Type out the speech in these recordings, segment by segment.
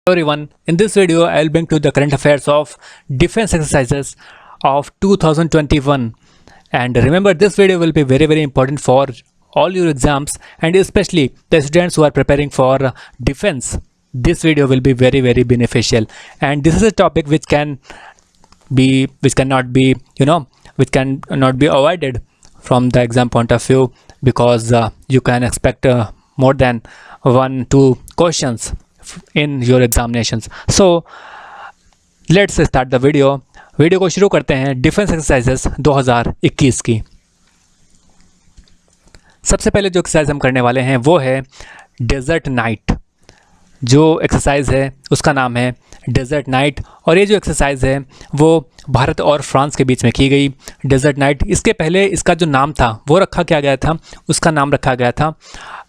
Hello everyone, in this video I'll bring to the current affairs of defense exercises of 2021, and remember this video will be very important for all your exams and especially the students who are preparing for defense. This video will be very beneficial, and this is a topic which cannot be avoided from the exam point of view, because you can expect more than 1-2 questions in your examinations. So let's start the video को शुरू करते हैं defence exercises 2021 की। सबसे पहले जो exercise हम करने वाले हैं वो है डेजर्ट नाइट। जो एक्सरसाइज है उसका नाम है डेजर्ट नाइट, और ये जो एक्सरसाइज है वो भारत और फ्रांस के बीच में की गई। डेजर्ट नाइट, इसके पहले इसका जो नाम था वो रखा क्या गया था, उसका नाम रखा गया था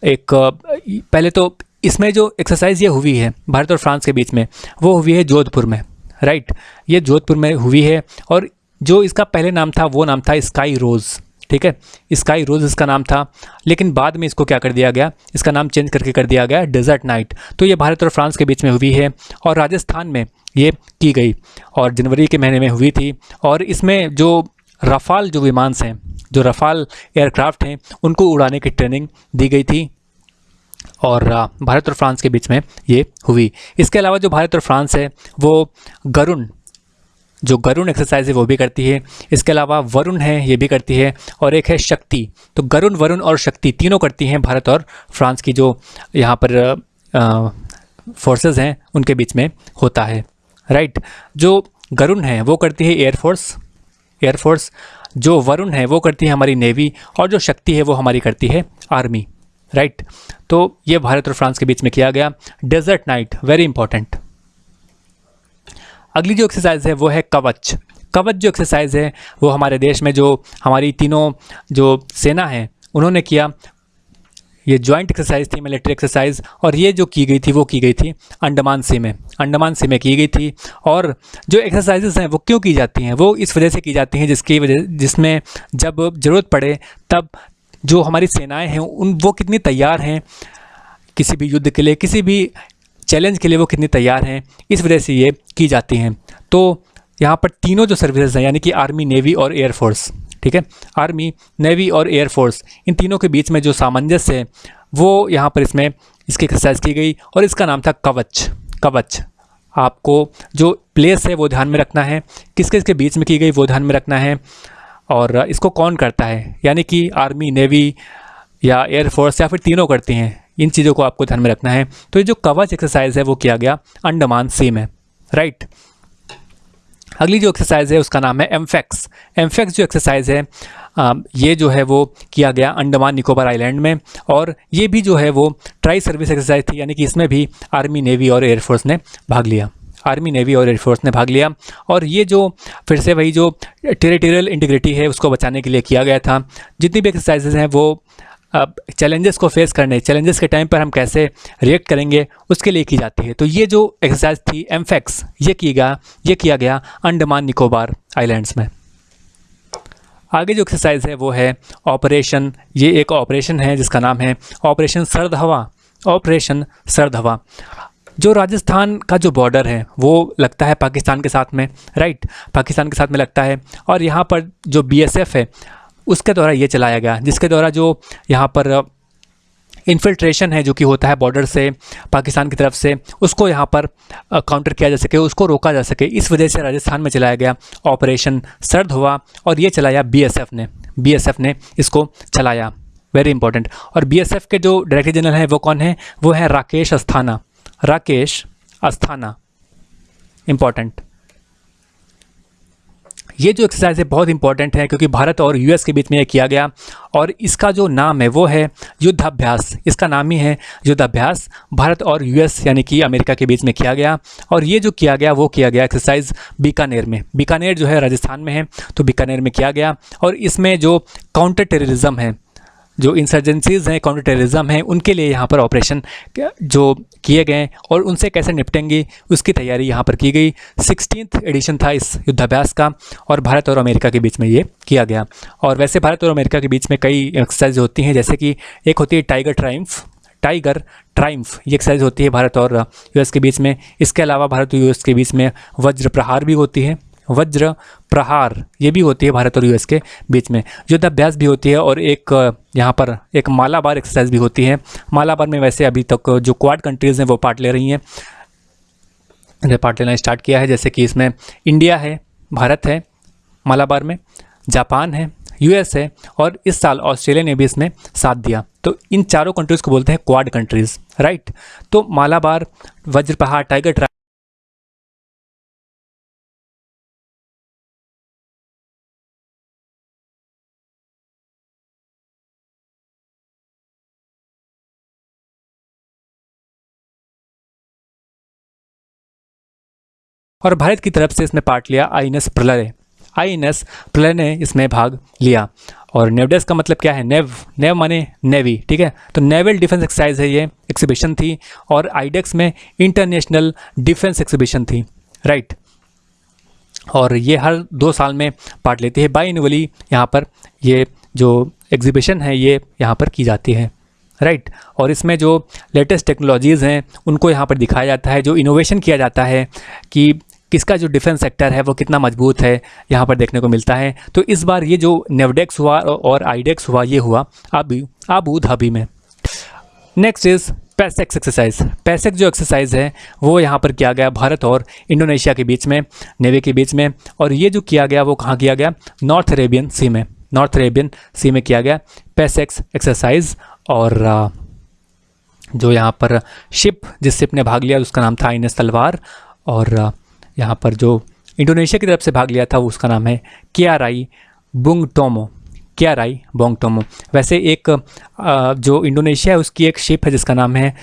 पहले तो इसमें जो एक्सरसाइज ये हुई है भारत और फ्रांस के बीच में वो हुई है जोधपुर में, राइट। ये जोधपुर में हुई है, और जो इसका पहले नाम था वो नाम था स्काई रोज़, ठीक है। स्काई रोज़ इसका नाम था, लेकिन बाद में इसको क्या कर दिया गया, इसका नाम चेंज करके कर दिया गया डेजर्ट नाइट। तो ये भारत और फ्रांस के बीच में हुई है और राजस्थान में ये की गई, और जनवरी के महीने में हुई थी। और इसमें जो रफाल जो विमान हैं, जो रफाल एयरक्राफ्ट हैं, उनको उड़ाने की ट्रेनिंग दी गई थी, और भारत और फ्रांस के बीच में ये हुई। इसके अलावा जो भारत और फ्रांस है वो गरुण एक्सरसाइज है वो भी करती है। इसके अलावा वरुण है, ये भी करती है, और एक है शक्ति। तो गरुण, वरुण और शक्ति तीनों करती हैं भारत और फ्रांस की जो यहाँ पर फोर्सेस हैं उनके बीच में होता है, राइट। जो गरुण है वो करती है एयरफोर्स, जो वरुण है वो करती है हमारी नेवी, और जो शक्ति है वो हमारी करती है आर्मी, राइट। तो ये भारत और फ्रांस के बीच में किया गया डेजर्ट नाइट, वेरी इंपॉर्टेंट। अगली जो एक्सरसाइज है वो है कवच। कवच जो एक्सरसाइज है वो हमारे देश में जो हमारी तीनों जो सेना है उन्होंने किया। ये जॉइंट एक्सरसाइज थी, मिलिट्री एक्सरसाइज, और ये जो की गई थी वो की गई थी अंडमान सी में की गई थी। और जो एक्सरसाइजेस हैं वो क्यों की जाती हैं, वो इस वजह से की जाती हैं जिसमें जब ज़रूरत पड़े तब जो हमारी सेनाएं हैं वो कितनी तैयार हैं किसी भी युद्ध के लिए, किसी भी चैलेंज के लिए वो कितनी तैयार हैं, इस वजह से ये की जाती हैं। तो यहाँ पर तीनों जो सर्विसेज हैं, यानी कि आर्मी, नेवी और एयरफोर्स, ठीक है, आर्मी, नेवी और एयरफोर्स, इन तीनों के बीच में जो सामंजस्य है वो यहाँ पर इसकी एक्सरसाइज की गई, और इसका नाम था कवच। आपको जो प्लेस है वो ध्यान में रखना है, किसके बीच में की गई वो ध्यान में रखना है, और इसको कौन करता है, यानी कि आर्मी, नेवी या एयरफोर्स या फिर तीनों करती हैं, इन चीज़ों को आपको ध्यान में रखना है। तो ये जो कवच एक्सरसाइज है वो किया गया अंडमान सी में, राइट। अगली जो एक्सरसाइज है उसका नाम है एम्फेक्स। जो एक्सरसाइज है ये जो है वो किया गया अंडमान निकोबार आइलैंड में, और ये भी जो है वो ट्राई सर्विस एक्सरसाइज थी, यानी कि इसमें भी आर्मी, नेवी और एयरफोर्स ने भाग लिया। और ये जो फिर से वही जो टेरिटोरियल इंटीग्रिटी है उसको बचाने के लिए किया गया था। जितनी भी एक्सरसाइजेज हैं वो चैलेंजेस को फेस करने, चैलेंजेस के टाइम पर हम कैसे रिएक्ट करेंगे उसके लिए की जाती है। तो ये जो एक्सरसाइज थी एम्फेक्स, ये किया गया अंडमान निकोबार आइलैंड्स में। आगे जो एक्सरसाइज है वो है ऑपरेशन। ये एक ऑपरेशन है जिसका नाम है ऑपरेशन सर्द हवा। जो राजस्थान का जो बॉर्डर है वो लगता है पाकिस्तान के साथ में, राइट, पाकिस्तान के साथ में लगता है। और यहाँ पर जो BSF है उसके द्वारा ये चलाया गया, जिसके द्वारा जो यहाँ पर इन्फिल्ट्रेशन है जो कि होता है बॉर्डर से पाकिस्तान की तरफ से, उसको यहाँ पर काउंटर किया जा सके, उसको रोका जा सके, इस वजह से राजस्थान में चलाया गया ऑपरेशन सर्द हवा, और ये चलाया BSF ने इसको चलाया, वेरी इंपॉर्टेंट। और BSF के जो डायरेक्टर जनरल हैं वो कौन है, वो है राकेश अस्थाना, इंपॉर्टेंट। ये जो एक्सरसाइज है बहुत इंपॉर्टेंट है क्योंकि भारत और US के बीच में ये किया गया, और इसका जो नाम है वो है युद्धाभ्यास। इसका नाम ही है युद्धाभ्यास। भारत और US यानी कि अमेरिका के बीच में किया गया, और ये जो किया गया वो किया गया एक्सरसाइज बीकानेर में। बीकानेर जो है राजस्थान में है, तो बीकानेर में किया गया। और इसमें जो काउंटर टेररिज्म है, जो इंसर्जेंसीज हैं, काउंटर टेररिज्म हैं, उनके लिए यहाँ पर ऑपरेशन जो किए गए और उनसे कैसे निपटेंगे उसकी तैयारी यहाँ पर की गई। 16th एडिशन था इस युद्धाभ्यास का, और भारत और अमेरिका के बीच में ये किया गया। और वैसे भारत और अमेरिका के बीच में कई एक्सरसाइज होती हैं, जैसे कि एक होती है टाइगर टाइगर, ट्राइम्फ, ये एक्सरसाइज होती है भारत और यूएस के बीच में। इसके अलावा भारत और यूएस के बीच में वज्र प्रहार भी होती है, वज्र प्रहार ये भी होती है भारत और यूएस के बीच में। युद्धाभ्यास भी होती है और एक यहाँ पर एक मालाबार एक्सरसाइज भी होती है। मालाबार में वैसे अभी तक जो क्वाड कंट्रीज़ हैं वो पार्ट ले रही हैं, पार्ट लेना स्टार्ट किया है, जैसे कि इसमें इंडिया है, भारत है मालाबार में, जापान है, यूएस है और इस साल ऑस्ट्रेलिया ने भी इसमें साथ दिया। तो इन चारों कंट्रीज़ को बोलते हैं क्वाड कंट्रीज़, राइट। तो मालाबार, वज्र प्रहार, टाइगर ट्राइब और भारत की तरफ से इसमें पार्ट लिया आईएनएस प्रलय। आईएनएस प्रलय ने इसमें भाग लिया। और नेवडेस का मतलब क्या है? नेव माने नेवी, ठीक है। तो नेवल डिफेंस एक्सरसाइज है, ये एक्सिबिशन थी। और आईडेक्स में इंटरनेशनल डिफेंस एक्सिबिशन थी, राइट। और ये हर 2 साल में पार्ट लेती है। बाइएनुअली यहाँ पर ये जो एग्जीबिशन है ये यहाँ पर की जाती है, राइट। और इसमें जो लेटेस्ट टेक्नोलॉजीज़ हैं उनको यहाँ पर दिखाया जाता है, जो इनोवेशन किया जाता है कि किसका जो डिफेंस सेक्टर है वो कितना मजबूत है, यहाँ पर देखने को मिलता है। तो इस बार ये जो नेवडेक्स हुआ और आईडेक्स हुआ ये हुआ आबू धाबी में। Next is PASSEX exercise. PASSEX जो एक्सरसाइज है वो यहाँ पर किया गया भारत और इंडोनेशिया के बीच में, नेवी के बीच में। और ये जो किया गया वो कहाँ किया गया? नॉर्थ अरेबियन सी में, नॉर्थ अरेबियन सी में किया गया पैसेक्स एक्सरसाइज। और जो यहाँ पर शिप, जिस शिप ने भाग लिया उसका नाम था आईएनएस तलवार। और यहाँ पर जो इंडोनेशिया की तरफ से भाग लिया था वो उसका नाम है कियाराई बुंग टोमो, कियाराई बोंग टोमो। वैसे एक जो इंडोनेशिया है उसकी एक शिप है जिसका नाम है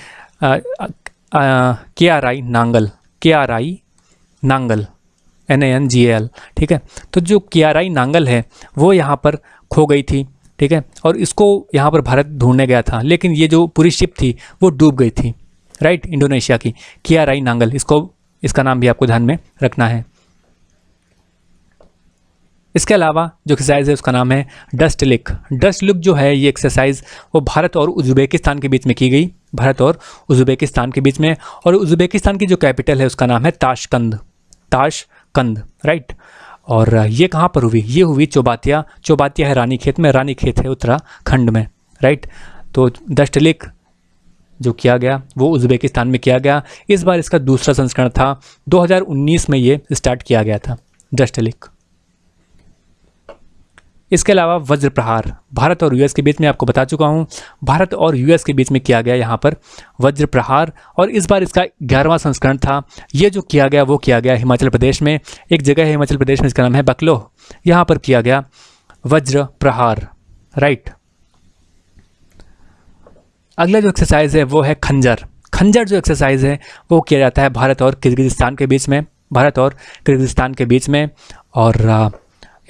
कियाराई नांगल, कियाराई नांगल NANGAL, ठीक है। तो जो कियाराई नांगल है वो यहाँ पर खो गई थी, ठीक है। और इसको यहाँ पर भारत ढूंढने गया था, लेकिन ये जो पूरी शिप थी वो डूब गई थी, राइट, इंडोनेशिया की कियाराई नांगल। इसका नाम भी आपको ध्यान में रखना है। इसके अलावा जो एक्सरसाइज है उसका नाम है डस्ट लिक। डस्ट लिक जो है ये एक्सरसाइज वो भारत और उज़्बेकिस्तान के बीच में की गई, भारत और उज़्बेकिस्तान के बीच में। और उज़्बेकिस्तान की जो कैपिटल है उसका नाम है ताशकंद, ताशकंद, राइट। और ये कहाँ पर हुई? ये हुई चौबातिया, चौबातिया है रानीखेत में, रानीखेत है उत्तराखंड में, राइट। तो डस्ट लिक जो किया गया वो उज़्बेकिस्तान में किया गया। इस बार इसका दूसरा संस्करण था, 2019 में ये स्टार्ट किया गया था डस्ट लिक। इसके अलावा वज्र प्रहार, भारत और यूएस के बीच में आपको बता चुका हूँ, भारत और यूएस के बीच में किया गया यहाँ पर वज्र प्रहार। और इस बार इसका 11वां संस्करण था। ये जो किया गया वो किया गया हिमाचल प्रदेश में, एक जगह है हिमाचल प्रदेश में इसका नाम है बकलोह, यहाँ पर किया गया वज्र प्रहार, राइट। अगला जो एक्सरसाइज है वो है खंजर। खंजर जो एक्सरसाइज है वो किया जाता है भारत और किर्गिज़स्तान के बीच में, भारत और किर्गिज़स्तान के बीच में। और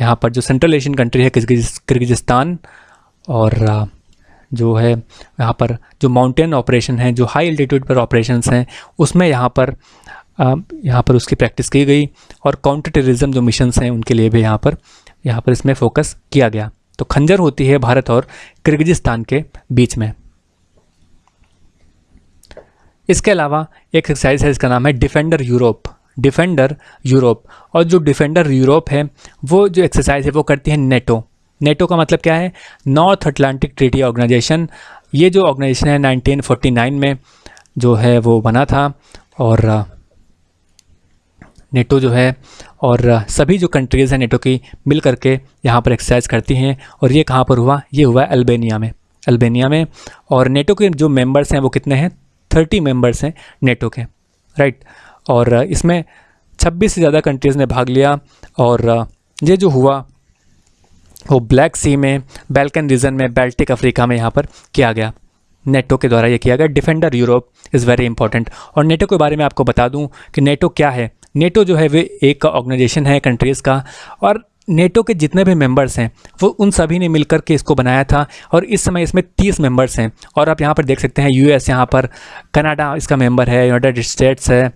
यहाँ पर जो सेंट्रल एशियन कंट्री है किर्गिज़स्तान, और जो है यहाँ पर जो माउंटेन ऑपरेशन है, जो हाई एल्टीट्यूड पर ऑपरेशंस हैं उसमें यहाँ पर उसकी प्रैक्टिस की गई। और काउंटर टेररिज्म जो मिशंस हैं उनके लिए भी यहाँ पर इसमें फोकस किया गया। तो खंजर होती है भारत और किर्गिज़स्तान के बीच में। इसके अलावा एक एक्सरसाइज है इसका नाम है डिफेंडर यूरोप, डिफेंडर यूरोप। और जो डिफेंडर यूरोप है वो जो एक्सरसाइज है वो करती है नेटो। नेटो का मतलब क्या है? North Atlantic Treaty Organisation. ये जो ऑर्गेनाइजेशन है 1949 में जो है वो बना था। और नेटो जो है और सभी जो कंट्रीज़ हैं नेटो की मिल करके यहाँ पर एक्सरसाइज करती हैं। और ये कहाँ पर हुआ? ये हुआ अल्बानिया में, अल्बानिया में। और नेटो के जो मेंबर्स हैं वो कितने हैं? 30 मेंबर्स हैं नेटो के, राइट। और इसमें 26 से ज़्यादा कंट्रीज़ ने भाग लिया। और ये जो हुआ वो ब्लैक सी में, बैल्कन रीजन में, बाल्टिक अफ्रीका में यहाँ पर किया गया, नेटो के द्वारा ये किया गया। Defender Europe is very important. और नेटो के बारे में आपको बता दूं कि नेटो क्या है। नेटो जो है वे एक ऑर्गेनाइजेशन है कंट्रीज़ का, और नेटो के जितने भी मेंबर्स हैं वो उन सभी ने मिलकर के इसको बनाया था। और इस समय इसमें 30 मेंबर्स हैं। और आप यहाँ पर देख सकते हैं यूएस, यहाँ पर कनाडा इसका मेंबर है, यूनाइटेड स्टेट्स है,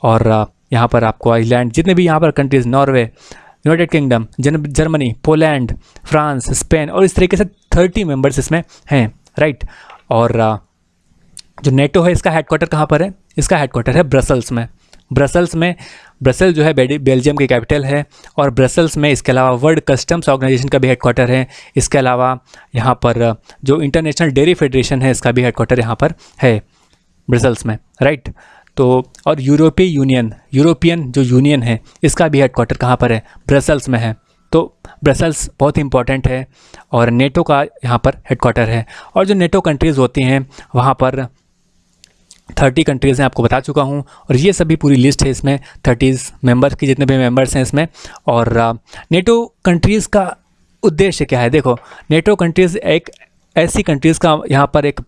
और यहाँ पर आपको आइलैंड, जितने भी यहाँ पर countries, Norway, United kingdom, Germany, Poland, France, Spain, और इस तरीके से 30 मेंबर्स इसमें हैं, राइट। और जो नेटो है इसका हेडक्वार्टर कहाँ पर है? इसका हेडक्वार्टर है ब्रसल्स में। ब्रसल जो है बेल्जियम की कैपिटल है, और ब्रसल्स में इसके अलावा वर्ल्ड कस्टम्स ऑर्गेनाइजेशन का भी हेडक्वार्टर है। इसके अलावा यहाँ पर जो इंटरनेशनल डेयरी फेडरेशन है इसका भी हेडक्वार्टर यहाँ पर है ब्रसल्स में, राइट। तो और यूरोपियन जो यूनियन है इसका भी हेडक्वार्टर कहाँ पर है? ब्रसल्स में है। तो ब्रसल्स बहुत इंपॉर्टेंट है, और नेटो का यहाँ पर हेडक्वार्टर है। और जो नेटो कंट्रीज़ होती हैं वहाँ पर 30 कंट्रीज़ हैं, आपको बता चुका हूँ, और ये सभी पूरी लिस्ट है इसमें 30 मेंबर्स की, जितने भी मेंबर्स हैं इसमें। और नेटो कंट्रीज़ का उद्देश्य क्या है? देखो, नेटो कंट्रीज़ एक ऐसी कंट्रीज़ का यहाँ पर एक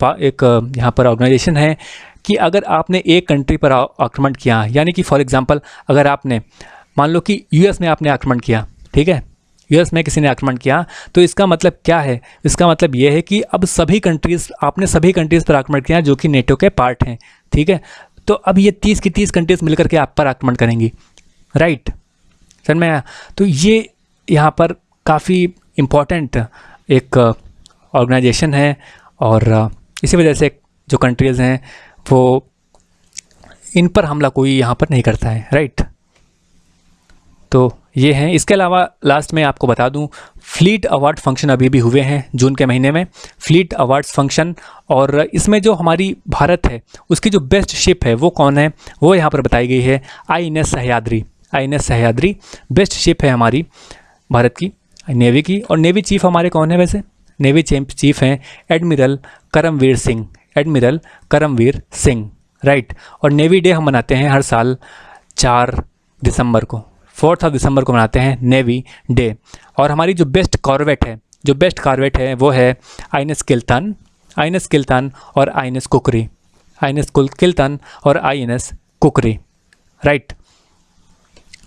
यहाँ पर ऑर्गेनाइजेशन है कि अगर आपने एक कंट्री पर आक्रमण किया, यानी कि फॉर एग्जांपल अगर आपने मान लो कि यूएस में आपने आक्रमण किया, ठीक है, यूएस में किसी ने आक्रमण किया, तो इसका मतलब क्या है? इसका मतलब ये है कि अब आपने सभी कंट्रीज़ पर आक्रमण किया जो कि नेटो के पार्ट हैं, ठीक है। तो अब ये 30 की 30 कंट्रीज़ मिलकर के आप पर आक्रमण करेंगी, राइट, समझ में आया? तो ये यहाँ पर काफ़ी इम्पॉर्टेंट एक ऑर्गेनाइजेशन है, और इसी वजह से जो कंट्रीज़ हैं वो इन पर हमला कोई यहाँ पर नहीं करता है, राइट। तो ये हैं। इसके अलावा लास्ट में आपको बता दूं, फ्लीट अवार्ड फंक्शन अभी भी हुए हैं जून के महीने में, फ्लीट अवार्ड्स फंक्शन, और इसमें जो हमारी भारत है उसकी जो बेस्ट शिप है वो कौन है, वो यहाँ पर बताई गई है, INS सह्याद्री बेस्ट शिप है हमारी भारत की नेवी की। और नेवी चीफ हमारे कौन है? वैसे नेवी चीफ हैं एडमिरल करमवीर सिंह, राइट। और नेवी डे हम मनाते हैं हर साल 4 दिसंबर को, 4 दिसंबर को मनाते हैं नेवी डे। और हमारी जो बेस्ट कॉर्वेट है वो है INS किल्तान और INS कुकरी, राइट,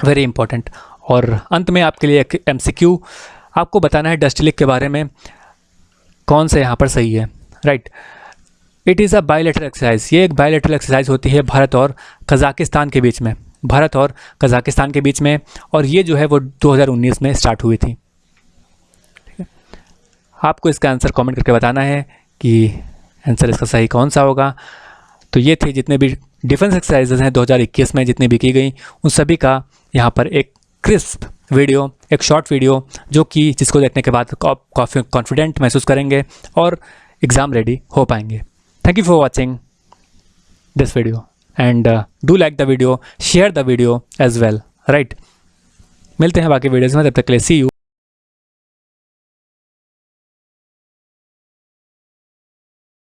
वेरी इंपॉर्टेंट। और अंत में आपके लिए एक MCQ, आपको बताना है डस्ट लेक के बारे में कौन सा यहाँ पर सही है, right. It is a bilateral exercise, ये एक बायलैटरल एक्सरसाइज होती है भारत और कज़ाकिस्तान के बीच में, और ये जो है वो 2019 में स्टार्ट हुई थी, ठीक है। आपको इसका आंसर कमेंट करके बताना है कि आंसर इसका सही कौन सा होगा। तो ये थे जितने भी डिफेंस एक्सरसाइजेज हैं 2021 में जितनी भी की गई, उन सभी का यहाँ पर एक क्रिस्प वीडियो, एक शॉर्ट वीडियो, जो कि जिसको देखने के बाद आप काफ़ी कॉन्फिडेंट महसूस करेंगे और एग्ज़ाम रेडी हो पाएंगे। Thank you for watching this video, and do like the video, share the video as well, right। मिलते हैं बाकी वीडियोज़ में, तब तक के लिए see you।